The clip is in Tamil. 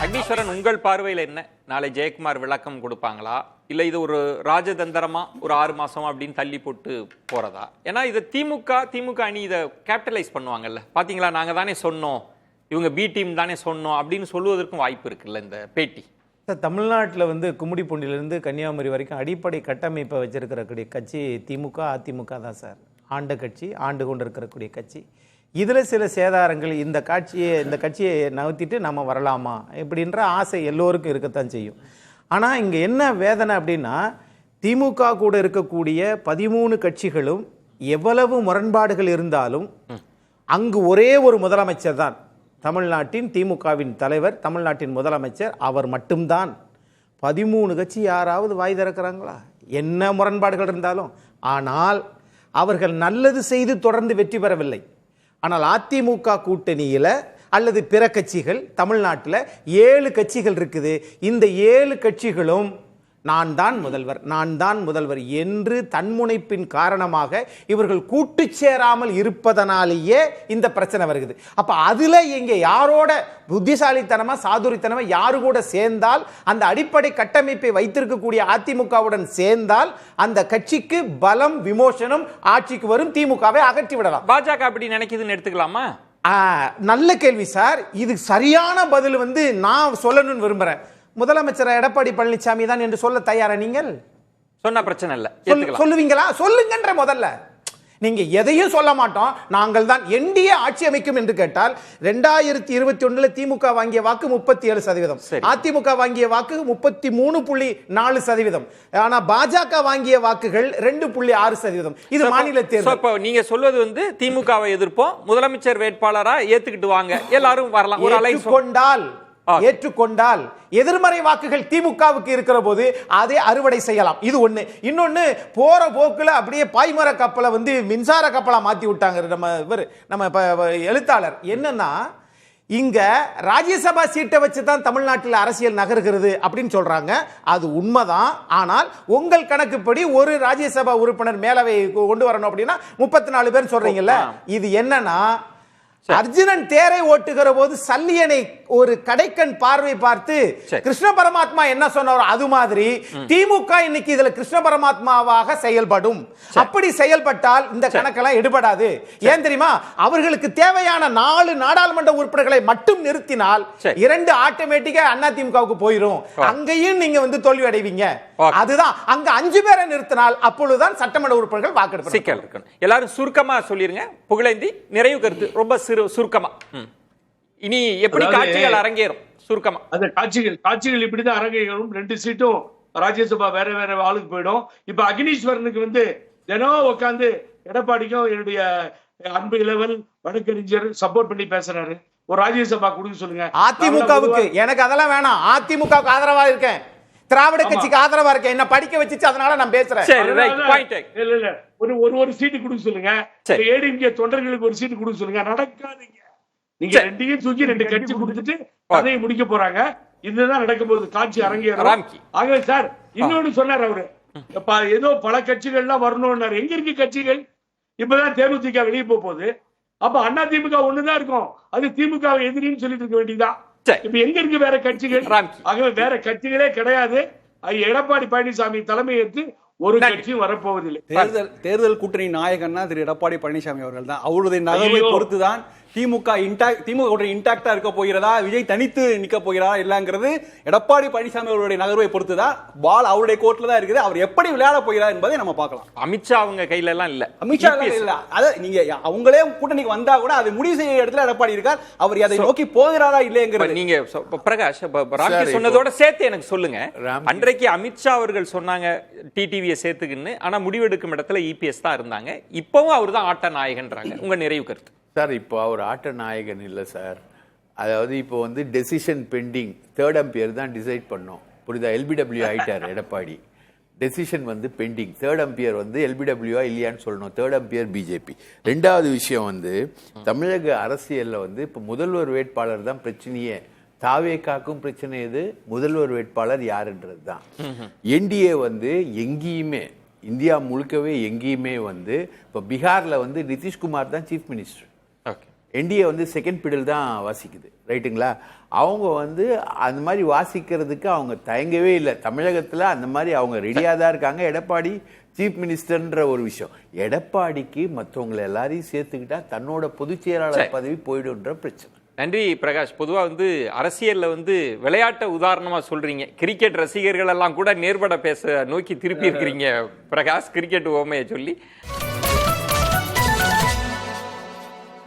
அக்னீஸ்வரன், உங்கள் பார்வையில் என்ன? நாளை ஜெயக்குமார் விளக்கம் கொடுப்பாங்களா, இல்ல இது ஒரு ராஜதந்திரமா ஒரு 6 மாசம் அப்படின்னு தள்ளி போட்டு போறதா? ஏன்னா இதை திமுக அணி இதை கேபிட்டலைஸ் பண்ணுவாங்கல்ல. பாத்தீங்களா, நாங்க தானே சொன்னோம், இவங்க பி டீம் தானே சொன்னோம் அப்படின்னு சொல்லுவதற்கும் வாய்ப்பு இருக்குல்ல இந்த பேட்டி. தமிழ்நாட்டில் வந்து கும்மிடிப்பூண்டிலிருந்து கன்னியாகுமரி வரைக்கும் அடிப்படை கட்டமைப்பை வச்சிருக்கிறக்கூடிய கட்சி திமுக அதிமுக தான் சார். ஆண்ட கட்சி, ஆண்டு கொண்டு இருக்கக்கூடிய கட்சி. இதில் சில சேதாரங்கள், இந்த கட்சியை நகர்த்திட்டு நம்ம வரலாமா இப்படின்ற ஆசை எல்லோருக்கும் இருக்கத்தான் செய்யும். ஆனால் இங்கே என்ன வேதனை அப்படின்னா, திமுக கூட இருக்கக்கூடிய 13 கட்சிகளும் எவ்வளவு முரண்பாடுகள் இருந்தாலும் அங்கு ஒரே ஒரு முதலமைச்சர் தான் தமிழ்நாட்டின் திமுகவின் தலைவர், தமிழ்நாட்டின் முதலமைச்சர் அவர் மட்டும்தான். 13 கட்சி யாராவது வாய் திறக்கிறாங்களா? என்ன முரண்பாடுகள் இருந்தாலும். ஆனால் அவர்கள் நல்லது செய்து தொடர்ந்து வெற்றி பெறவில்லை. ஆனால் அதிமுக கூட்டணியில் அல்லது பிற கட்சிகள், தமிழ்நாட்டில் 7 கட்சிகள் இருக்குது. இந்த 7 கட்சிகளும் நான் தான் முதல்வர் என்று தன்முனைப்பின் காரணமாக இவர்கள் கூட்டு சேராமல் இருப்பதனாலேயே இந்த பிரச்சனை வருகிறது. அப்ப அதுல இங்க யாரோட புத்திசாலித்தனமா சாதுரித்தனமா யாரு கூட சேர்ந்தால், அந்த அடிப்படை கட்டமைப்பை வைத்திருக்கக்கூடிய அதிமுகவுடன் சேர்ந்தால் அந்த கட்சிக்கு பலம், விமோசனம், ஆட்சிக்கு வரும், திமுகவை அகற்றி விடலாம். பாஜக அப்படி நினைக்குதுன்னு எடுத்துக்கலாமா? நல்ல கேள்வி சார். இது சரியான பதில் வந்து நான் சொல்லணும்னு விரும்புறேன். முதலமைச்சர் எடப்பாடி பழனிசாமி தான் என்று சொல்ல தயாரா? நீங்கள் சொன்ன பிரச்சனை இல்ல, சொல்லுவீங்களா? சொல்லுங்கன்ற. முதல்ல நீங்க எதையும் சொல்ல மாட்டோம், நாங்கள் தான் என்டிஏ ஆட்சி அமைக்கும் என்று கேட்டால் 2021 திமுக வாங்கிய வாக்கு 37%, அதிமுக வாங்கிய வாக்கு 33.4%. ஆனா பாஜக வாங்கிய வாக்குகள் 2.6%. இது மாநில தேர்தல். நீங்க சொல்வது வந்து திமுகவை எதிர்ப்போம், முதலமைச்சர் வேட்பாளரா ஏத்துக்கிட்டு வாங்க, எல்லாரும் வரலாம். ஒரு அலைன்ஸ் ஏற்றுக்கொண்டால் எதிர்மறை வாக்குகள் திமுகவுக்கு இருக்கிற போது அதை அறுவடை செய்யலாம். இது ஒண்ணு. இன்னொன்னு, போற போக்குல அப்படியே பாய்மர கப்பலை வந்து மின்சார கப்பலா மாத்தி விட்டாங்க நம்ம எழுத்தாளர். என்னன்னா, இங்க ராஜ்யசபா சீட்டை வச்சுதான் தமிழ்நாட்டில் அரசியல் நகர்கிறது அப்படின்னு சொல்றாங்க. அது உண்மைதான். ஆனால் உங்கள் கணக்குப்படி ஒரு ராஜ்யசபா உறுப்பினர் மேலவை கொண்டு வரணும் அப்படின்னா 34 பேர் சொல்றீங்கல்ல. இது என்னன்னா, அர்ஜுனன் தேரை ஓட்டுகிற போது சல்லியனை ஒரு கடைக்கண் பார்வை பார்த்து கிருஷ்ண பரமாத்மா என்ன சொன்னாரோ அது மாதிரி திமுக இன்னைக்கு இதுல கிருஷ்ண பரமாத்மாவாக செயல்படும். அப்படி செயல்பட்டால் இந்த கணக்கெல்லாம் எடுபடாது. ஏன் தெரியுமா? அவர்களுக்கு தேவையான 4 நாடாளுமன்ற உறுப்பினர்களை மட்டும் நிறுத்தினால் 2 ஆட்டோமேட்டிக்கா அதிமுகவுக்கு போயிடும். அங்கேயும் நீங்க வந்து தோல்வி அடைவீங்க. அதுதான், அங்க 5 பேரை நிறுத்தினால் அப்பொழுதுதான் சட்டமன்ற உறுப்பினர்கள் வாக்கெடுப்பு. எல்லாரும் சுருக்கமா சொல்லிருங்க. புகழேந்தி, நிறைவு கருத்து ரொம்ப சுருக்கமா. இனி எப்படி காட்சிகள் அரங்கேறும்? சுருக்கமா. அந்த காட்சிகள் இப்படிதான் அரங்கேறும். 2 சீட்டும் ராஜ்யசபா வேற ஆளுக்கு போயிடும். இப்ப அக்னீஸ்வரனுக்கு வந்து தினம் உட்காந்து எடப்பாடிக்கும் என்னுடைய அன்பு இளவல் வழக்கறிஞர் சப்போர்ட் பண்ணி பேசுறாரு. ஒரு ராஜ்யசபா கொடுக்க சொல்லுங்க. அதிமுகவுக்கு எனக்கு அதெல்லாம் வேணாம். அதிமுகவுக்கு ஆதரவா இருக்கேன், திராவிட கட்சிக்கு ஆதரவா இருக்கேன். என்ன படிக்க வச்சுச்சு, அதனால நான் பேசுறேன். ஒரு சீட்டு கொடுக்க சொல்லுங்க. ஏடிஎம்கே தொண்டர்களுக்கு ஒரு சீட்டு கொடுக்க சொல்லுங்க. நடக்காதீங்க. நீங்க 2 தூக்கி 2 கட்சி கொடுத்துட்டு கதையை முடிக்க போறாங்க. இதுதான் நடக்க போகுது. காட்சி அரங்கேறும். ஆகவே சார், இன்னொன்னு சொன்னார் அவரு, ஏதோ பல கட்சிகள்லாம் வரணும்னாரு. எங்க இருக்கு கட்சிகள்? இப்பதான் தேமுதிக வெளியே போகுது. அப்ப அதிமுக ஒண்ணுதான் இருக்கும். அது திமுக எதிரின்னு சொல்லிட்டு இருக்க வேண்டியதான். இப்ப எங்க இருக்கு வேற கட்சிகள்? ஆகவே வேற கட்சிகளே கிடையாது. எடப்பாடி பழனிசாமி தலைமை ஏற்று ஒரு கட்சியும் வரப்போவதில்லை. தேர்தல் கூட்டணி நாயகன்னா திரு எடப்பாடி பழனிசாமி அவர்கள் தான். அவருடைய நகர்வை பொறுத்துதான் திமுக கூட்டணி இன்டாக்டா இருக்க போகிறதா, விஜய் தனித்து நிக்க போகிறாரா இல்லங்கிறது எடப்பாடி பழனிசாமி அவருடைய நகர்வை பொறுத்துதான். பால் அவருடைய கோர்ட்ல தான் இருக்குது. அவர் எப்படி விளையாட போகிறார் என்பதை நம்ம பார்க்கலாம். அமித்ஷா அவங்க கையில எல்லாம் இல்ல. அமித்ஷா இல்ல. அத நீங்க அவங்களே கூட்டணிக்கு வந்தா கூட அதை முடிவு செய்ய இடத்துல எடப்பாடி இருக்கார். அவர் அதை நோக்கி போகிறாரா இல்லைங்கிறது நீங்க பிரகாஷ் சொன்னதோட சேர்த்து எனக்கு சொல்லுங்க. அன்றைக்கு அமித்ஷா அவர்கள் சொன்னாங்க டிடிவியை சேர்த்துக்குன்னு. ஆனா முடிவெடுக்கும் இடத்துல இபிஎஸ் தான் இருந்தாங்க. இப்பவும் அவர் தான் ஆட்ட நாயகன்றாங்க. உங்க நிறைவு கருத்து சார்? இப்போ அவர் ஆட்ட நாயகன் இல்லை சார். அதாவது இப்போ வந்து டெசிஷன் பெண்டிங், 3rd அம்பியர் தான் டிசைட் பண்ணோம். புரியுதா? எல்பிடபிள்யூ ஆயிட்டார் எடப்பாடி. டெசிஷன் வந்து பெண்டிங். 3rd அம்பியர் வந்து எல்பிடபிள்யூவா இல்லையான்னு சொல்லணும். 3rd ampere BJP. 2வது விஷயம் வந்து தமிழக அரசியல்ல வந்து இப்போ முதல்வர் வேட்பாளர் தான் பிரச்சனையே. தாவேக்காக்கும் பிரச்சனை எது? முதல்வர் வேட்பாளர் யாருன்றது தான். என்டிஏ வந்து எங்கேயுமே, இந்தியா முழுக்கவே எங்கேயுமே வந்து இப்போ பீகார்ல வந்து நிதிஷ்குமார் தான் சீஃப் மினிஸ்டர். என்டிஏ வந்து செகண்ட் பிடில் தான் வாசிக்குது, ரைட்டுங்களா? அவங்க வந்து அந்த மாதிரி வாசிக்கிறதுக்கு அவங்க தயங்கவே இல்லை. தமிழகத்தில் அந்த மாதிரி அவங்க ரெடியாக தான் இருக்காங்க. எடப்பாடி சீஃப் மினிஸ்டர்ன்ற ஒரு விஷயம், எடப்பாடிக்கு மற்றவங்களை எல்லாரையும் சேர்த்துக்கிட்டா தன்னோட பொதுச் செயலாளர் பதவி போயிடுன்ற பிரச்சனை. நன்றி பிரகாஷ். பொதுவாக வந்து அரசியலில் வந்து விளையாட்டை உதாரணமாக சொல்றீங்க, கிரிக்கெட் ரசிகர்கள் எல்லாம் கூட நேர்பட பேச நோக்கி திருப்பி இருக்கிறீங்க பிரகாஷ், கிரிக்கெட் ஓமையை சொல்லி.